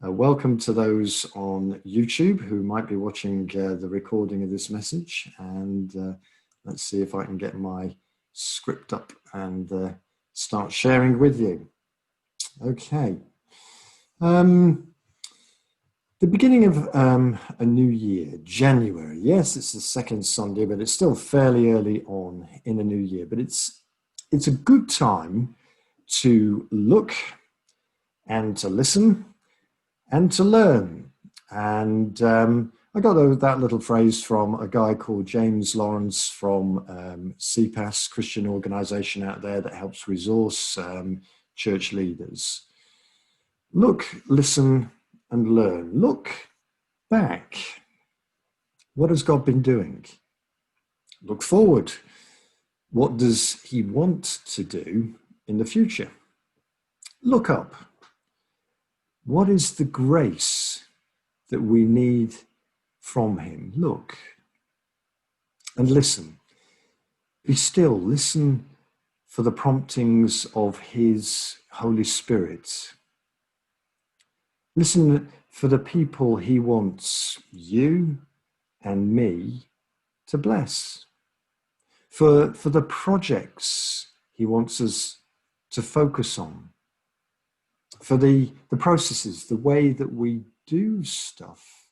Welcome to those on YouTube who might be watching the recording of this message. And let's see if I can get my script up and start sharing with you. Okay. The beginning of a new year, January. Yes, it's the second Sunday, but it's still fairly early on in a new year. But it's a good time to look and to listen and to learn. And I got that little phrase from a guy called James Lawrence from CPAS, Christian organization out there that helps resource church leaders. Look, listen, and learn. Look back. What has God been doing? Look forward. What does he want to do in the future? Look up. What is the grace that we need from him? Look and listen. Be still. Listen for the promptings of his Holy Spirit. Listen for the people he wants you and me to bless. For the projects he wants us to focus on. For the processes, the way that we do stuff,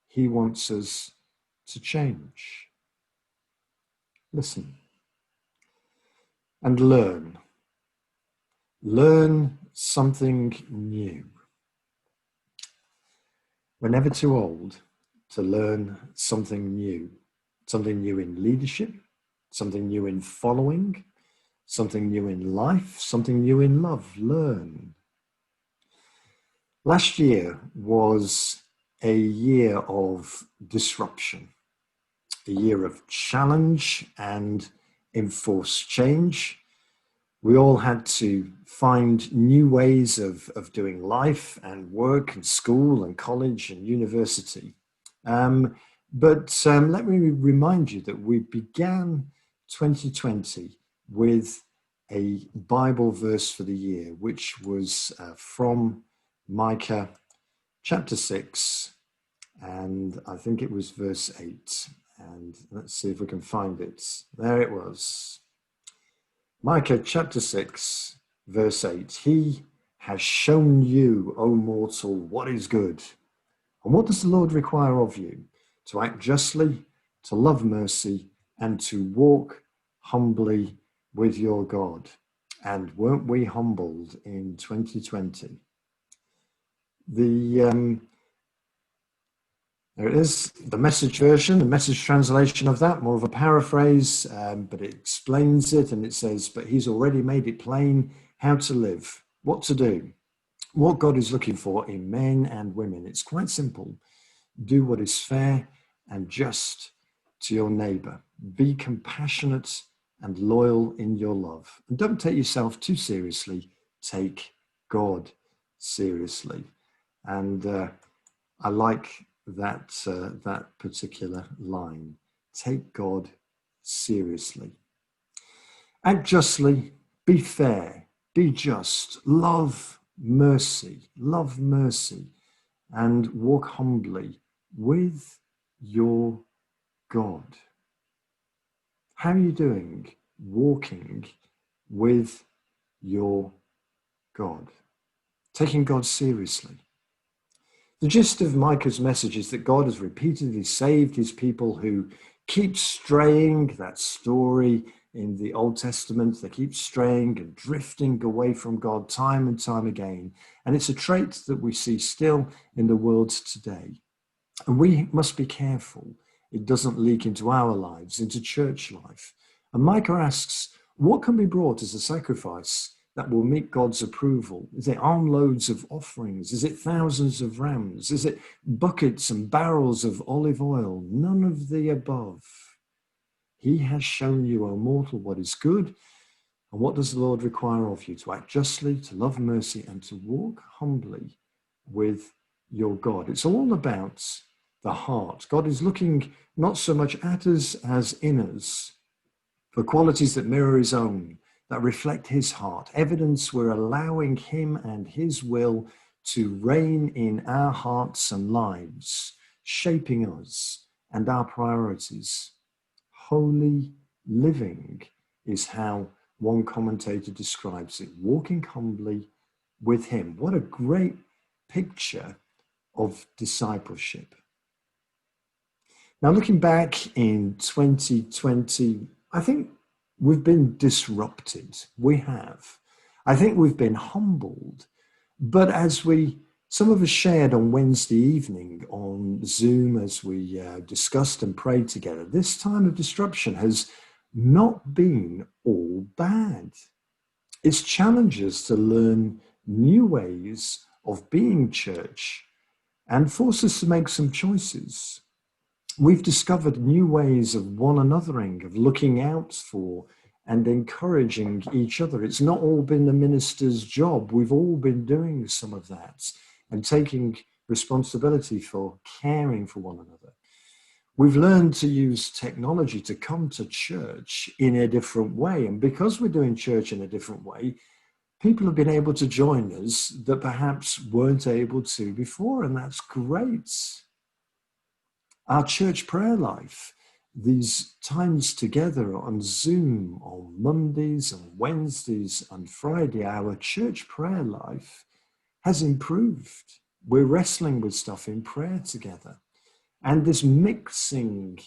he wants us to change. Listen and learn. Learn something new. We're never too old to learn something new in leadership, something new in following, something new in life, something new in love. Learn. Last year was a year of disruption, a year of challenge and enforced change. We all had to find new ways of doing life and work and school and college and university. But let me remind you that we began 2020 with a Bible verse for the year, which was from Micah chapter 6, and I think it was verse 8. And let's see if we can find it. There it was. Micah chapter 6, verse 8. He has shown you, O mortal, what is good. And what does the Lord require of you? To act justly, to love mercy, and to walk humbly with your God. And weren't we humbled in 2020? There it is, the message version, the message translation of that, more of a paraphrase, but it explains it, and it says, but he's already made it plain how to live, what to do, what God is looking for in men and women. It's quite simple. Do what is fair and just to your neighbor. Be compassionate and loyal in your love. And don't take yourself too seriously. Take God seriously. And I like that particular line. Take God seriously. Act justly, be fair, be just, love mercy, and walk humbly with your God. How are you doing walking with your God? Taking God seriously. The gist of Micah's message is that God has repeatedly saved his people who keep straying. That story in the Old Testament, they keep straying and drifting away from God time and time again. And it's a trait that we see still in the world today. And we must be careful it doesn't leak into our lives, into church life. And Micah asks, what can be brought as a sacrifice that will meet God's approval? Is it armloads of offerings? Is it thousands of rams? Is it buckets and barrels of olive oil? None of the above. He has shown you, O mortal, what is good. And what does the Lord require of you? To act justly, to love mercy, and to walk humbly with your God. It's all about the heart. God is looking not so much at us as in us, for qualities that mirror his own, that reflect his heart, evidence we're allowing him and his will to reign in our hearts and lives, shaping us and our priorities. Holy living is how one commentator describes it, walking humbly with him. What a great picture of discipleship. Now, looking back in 2020, I think we've been disrupted. We have. I think we've been humbled. But as some of us shared on Wednesday evening on Zoom as we discussed and prayed together, this time of disruption has not been all bad. It's challenged us to learn new ways of being church and force us to make some choices. We've discovered new ways of one anothering, of looking out for and encouraging each other. It's not all been the minister's job. We've all been doing some of that and taking responsibility for caring for one another. We've learned to use technology to come to church in a different way. And because we're doing church in a different way, people have been able to join us that perhaps weren't able to before, and that's great. Our church prayer life, these times together on Zoom on Mondays and Wednesdays and Friday, our church prayer life has improved. We're wrestling with stuff in prayer together. And this mixing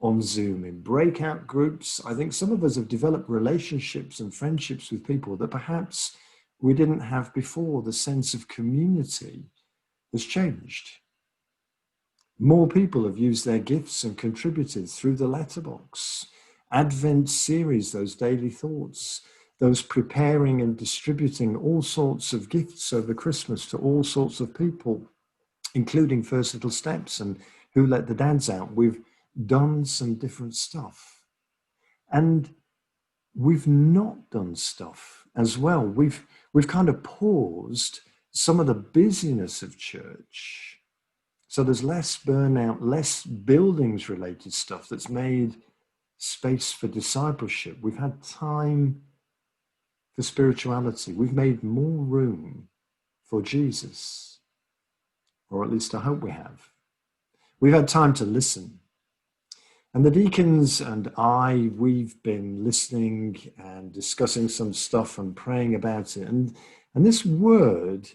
on Zoom in breakout groups, I think some of us have developed relationships and friendships with people that perhaps we didn't have before. The sense of community has changed. More people have used their gifts and contributed through the letterbox. Advent series, those daily thoughts, those preparing and distributing all sorts of gifts over Christmas to all sorts of people, including First Little Steps and Who Let the Dads Out. We've done some different stuff. And we've not done stuff as well. We've kind of paused some of the busyness of church. So there's less burnout, less buildings related stuff that's made space for discipleship. We've had time for spirituality. We've made more room for Jesus, or at least I hope we have. We've had time to listen. And the deacons and I, we've been listening and discussing some stuff and praying about it. And this word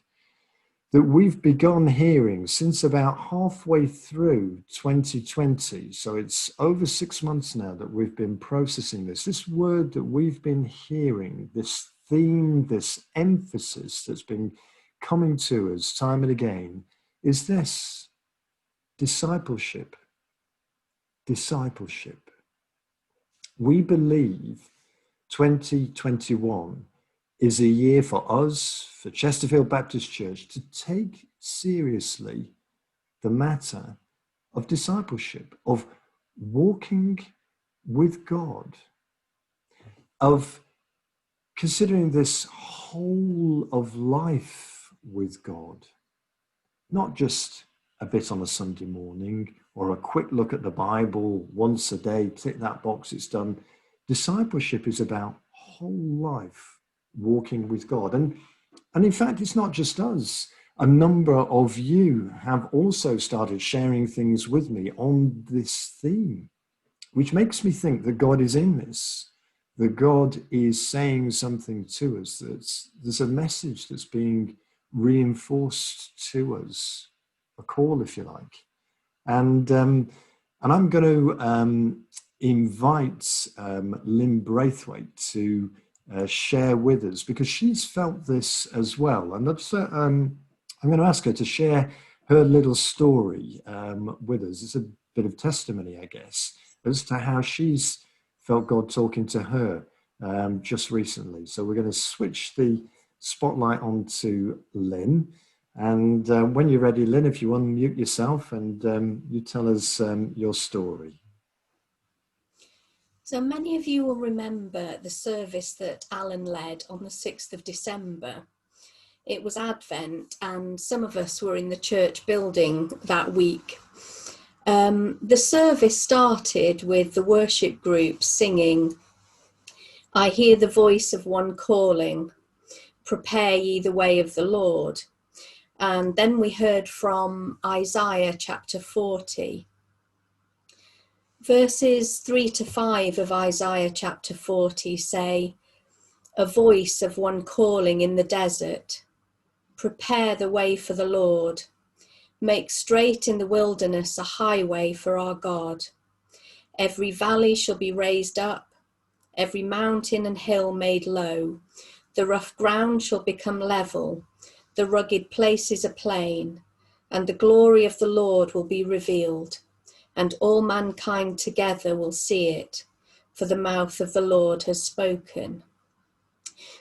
that we've begun hearing since about halfway through 2020, so it's over 6 months now that we've been processing this word that we've been hearing, this theme, this emphasis that's been coming to us time and again, is this: discipleship. Discipleship. We believe 2021 is a year for us, for Chesterfield Baptist Church, to take seriously the matter of discipleship, of walking with God, of considering this whole of life with God, not just a bit on a Sunday morning or a quick look at the Bible once a day, tick that box, it's done. Discipleship is about whole life walking with God. And in fact, it's not just us. A number of you have also started sharing things with me on this theme, which makes me think that God is in this, that God is saying something to us, that there's a message that's being reinforced to us, a call, if you like. And I'm going to invite Lynn Braithwaite to share with us, because she's felt this as well. And I'm going to ask her to share her little story with us. It's a bit of testimony, I guess, as to how she's felt God talking to her just recently. So we're going to switch the spotlight on to Lynn. And when you're ready, Lynn, if you unmute yourself and you tell us your story. So many of you will remember the service that Alan led on the 6th of December. It was Advent, and some of us were in the church building that week. The service started with the worship group singing, "I hear the voice of one calling, prepare ye the way of the Lord." And then we heard from Isaiah chapter 40. Verses 3 to 5 of Isaiah chapter 40 say, "A voice of one calling in the desert, prepare the way for the Lord. Make straight in the wilderness a highway for our God. Every valley shall be raised up, every mountain and hill made low. The rough ground shall become level, the rugged places a plain, and the glory of the Lord will be revealed, and all mankind together will see it, for the mouth of the Lord has spoken."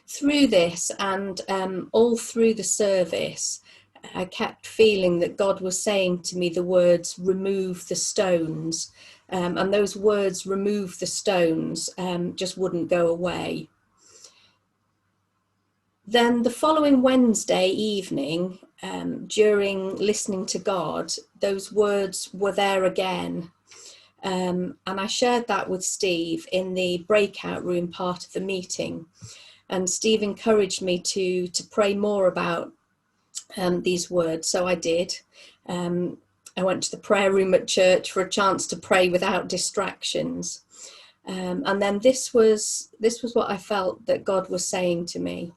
Through this and all through the service, I kept feeling that God was saying to me the words, "remove the stones." And those words, "remove the stones," just wouldn't go away. Then the following Wednesday evening, during listening to God, those words were there again. And I shared that with Steve in the breakout room part of the meeting. And Steve encouraged me to pray more about these words. So I did. I went to the prayer room at church for a chance to pray without distractions. And then this was what I felt that God was saying to me.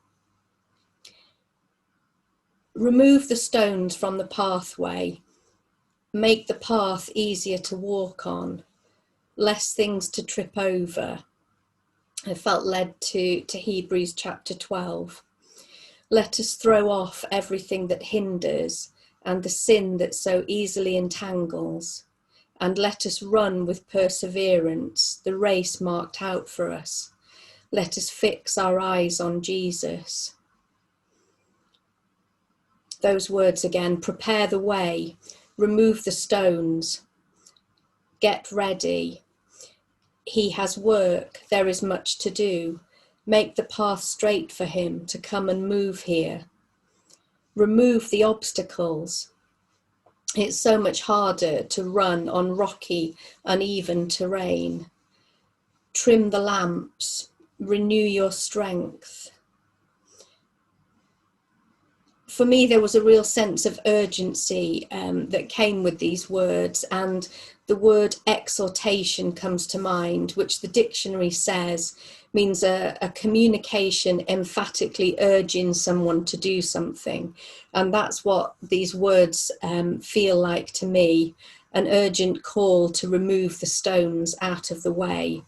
Remove the stones from the pathway. Make the path easier to walk on. Less things to trip over. I felt led to Hebrews chapter 12. Let us throw off everything that hinders and the sin that so easily entangles, and let us run with perseverance the race marked out for us. Let us fix our eyes on Jesus. Those words again: prepare the way, remove the stones, get ready. He has work, there is much to do. Make the path straight for him to come and move here. Remove the obstacles. It's so much harder to run on rocky, uneven terrain. Trim the lamps, renew your strength. For me, there was a real sense of urgency that came with these words, and the word exhortation comes to mind, which the dictionary says means a communication emphatically urging someone to do something. And that's what these words feel like to me, an urgent call to remove the stones out of the way.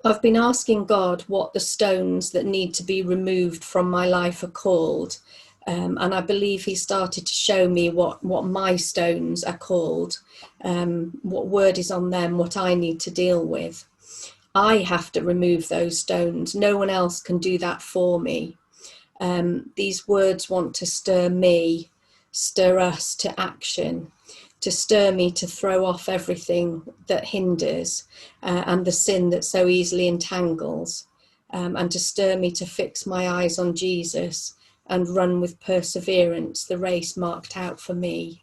I've been asking God what the stones that need to be removed from my life are called. And I believe he started to show me what my stones are called, what word is on them, what I need to deal with. I have to remove those stones. No one else can do that for me. These words want to stir me, stir us to action, to stir me to throw off everything that hinders and the sin that so easily entangles, and to stir me to fix my eyes on Jesus and run with perseverance the race marked out for me.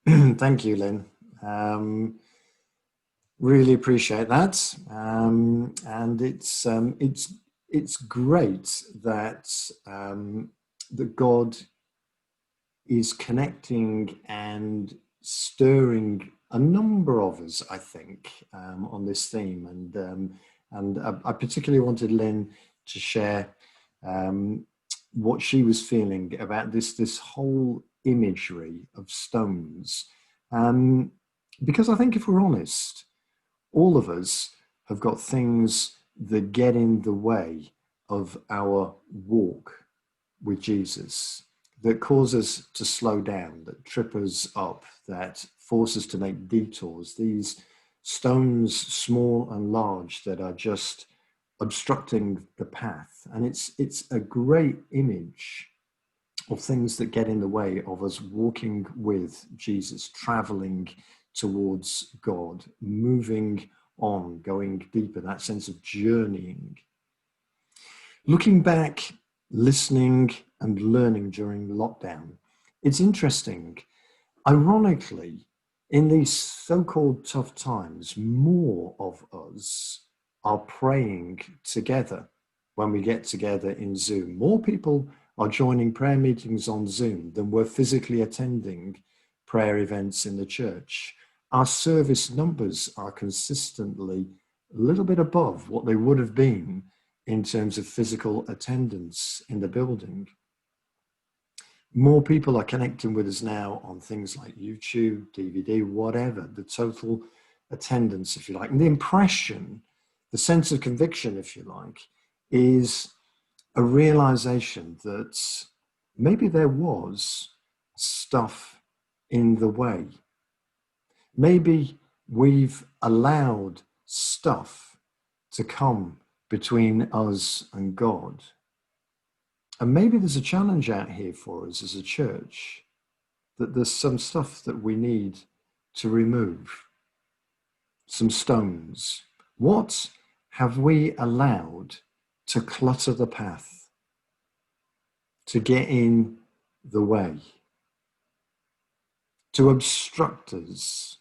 Thank you, Lynn. Really appreciate that, and it's great that that God is connecting and stirring a number of us, I think, on this theme, and I particularly wanted Lynn to share what she was feeling about this whole imagery of stones, because I think if we're honest, all of us have got things that get in the way of our walk with Jesus, that cause us to slow down, that trip us up, that force us to make detours. These stones, small and large, that are just obstructing the path. And it's a great image of things that get in the way of us walking with Jesus, traveling towards God, moving on, going deeper, that sense of journeying. Looking back, listening and learning during lockdown, it's interesting. Ironically, in these so-called tough times, more of us are praying together when we get together in Zoom. More people are joining prayer meetings on Zoom than were physically attending prayer events in the church. Our service numbers are consistently a little bit above what they would have been in terms of physical attendance in the building. More people are connecting with us now on things like YouTube, DVD, whatever, the total attendance, if you like. And the impression, the sense of conviction, if you like, is a realization that maybe there was stuff in the way. Maybe we've allowed stuff to come between us and God. And maybe there's a challenge out here for us as a church, that there's some stuff that we need to remove, some stones. What have we allowed to clutter the path, to get in the way, to obstruct us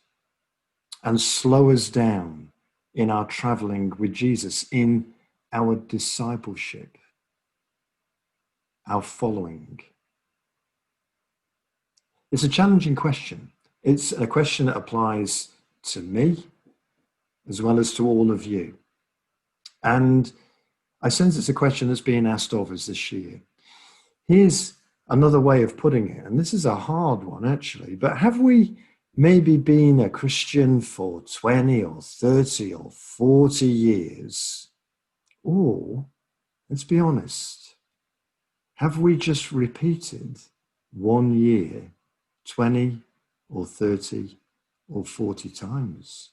and slow us down in our traveling with Jesus, in our discipleship, our following? It's a challenging question. It's a question that applies to me as well as to all of you. And I sense it's a question that's being asked of us this year. Here's another way of putting it, and this is a hard one actually, but have we maybe been a Christian for 20 or 30 or 40 years? Or, let's be honest, have we just repeated 1 year 20 or 30 or 40 times?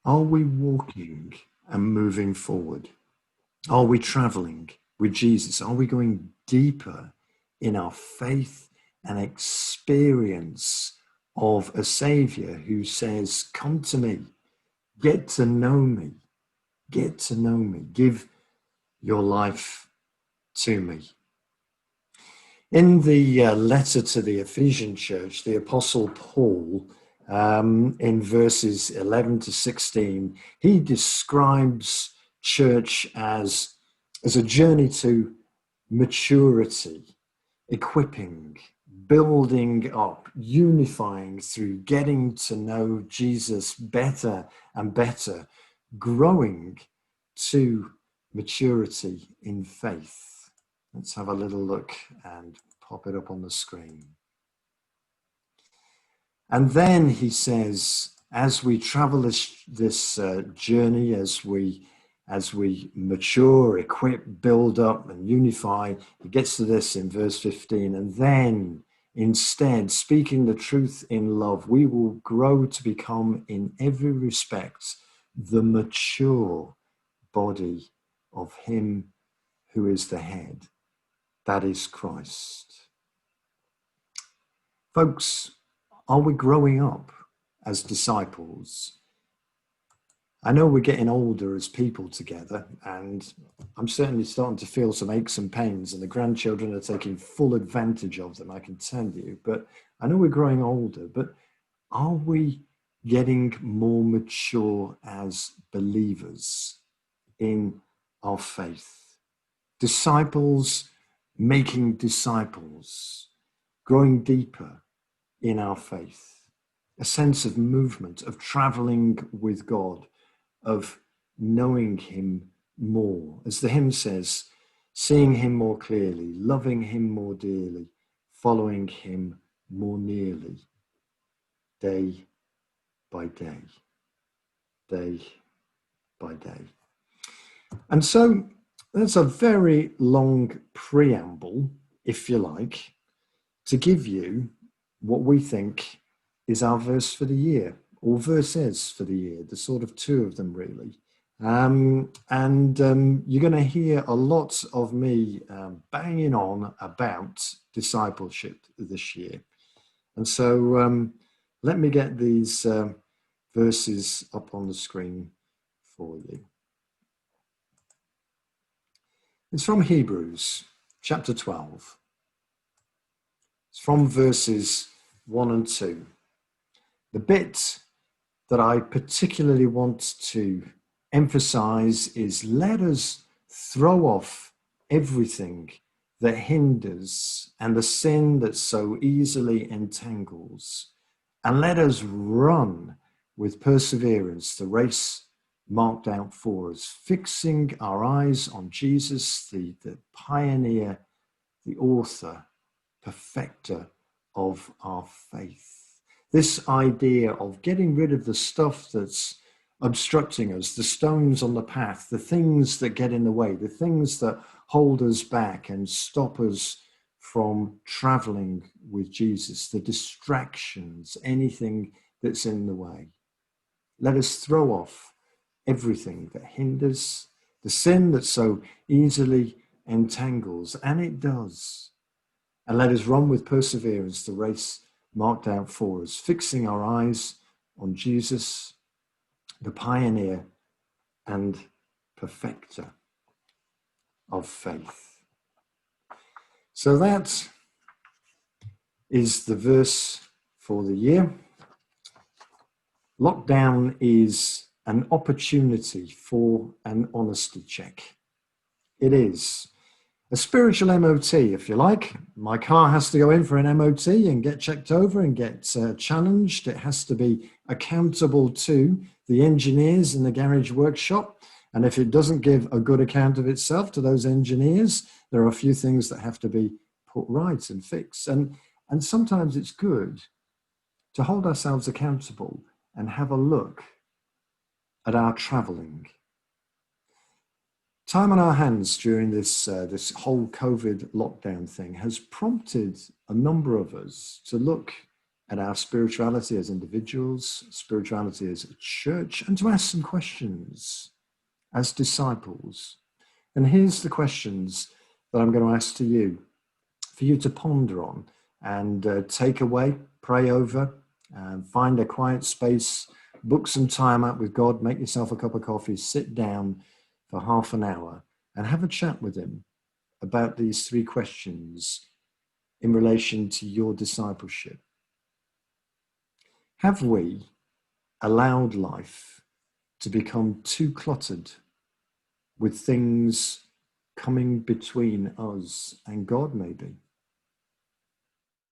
Are we walking and moving forward? Are we traveling with Jesus? Are we going deeper in our faith and experience of a Savior who says, come to me, get to know me, get to know me, give your life to me? In the letter to the Ephesian church, the Apostle Paul, in verses 11 to 16, he describes church as a journey to maturity, equipping, building up, unifying through getting to know Jesus better and better, growing to maturity in faith. Let's have a little look and pop it up on the screen. And then he says, as we travel this journey, as we mature, equip, build up, and unify, he gets to this in verse 15. And then, instead, speaking the truth in love, we will grow to become, in every respect, the mature body of him who is the head, that is Christ. Folks, are we growing up as disciples? I know we're getting older as people together, and I'm certainly starting to feel some aches and pains, and the grandchildren are taking full advantage of them, I can tell you. But I know we're growing older, but are we getting more mature as believers in our faith? Disciples making disciples, growing deeper in our faith, a sense of movement, of traveling with God, of knowing him more. As the hymn says, seeing him more clearly, loving him more dearly, following him more nearly, day by day, day by day. And so that's a very long preamble, if you like, to give you what we think is our verse for the year, or verses for the year, the sort of two of them really. You're going to hear a lot of me banging on about discipleship this year. And so let me get these verses up on the screen for you. It's from Hebrews chapter 12. It's from verses 1 and 2. The bit that I particularly want to emphasize is let us throw off everything that hinders and the sin that so easily entangles, and let us run with perseverance the race marked out for us, fixing our eyes on Jesus, the pioneer, the author, perfecter of our faith. This idea of getting rid of the stuff that's obstructing us, the stones on the path, the things that get in the way, the things that hold us back and stop us from traveling with Jesus, the distractions, anything that's in the way. Let us throw off everything that hinders, the sin that so easily entangles, and it does. And let us run with perseverance the race marked out for us, fixing our eyes on Jesus, the pioneer and perfecter of faith. So that is the verse for the year. Lockdown is an opportunity for an honesty check. It is a spiritual MOT, if you like. My car has to go in for an MOT and get checked over and get challenged. It has to be accountable to the engineers in the garage workshop. And if it doesn't give a good account of itself to those engineers, there are a few things that have to be put right and fixed. And sometimes it's good to hold ourselves accountable and have a look at our traveling. Time on our hands during this whole COVID lockdown thing has prompted a number of us to look at our spirituality as individuals, spirituality as a church, and to ask some questions as disciples. And here's the questions that I'm going to ask to you, for you to ponder on and take away, pray over, find a quiet space, book some time out with God, make yourself a cup of coffee, sit down for half an hour and have a chat with him about these three questions in relation to your discipleship. Have we allowed life to become too cluttered with things coming between us and God, maybe?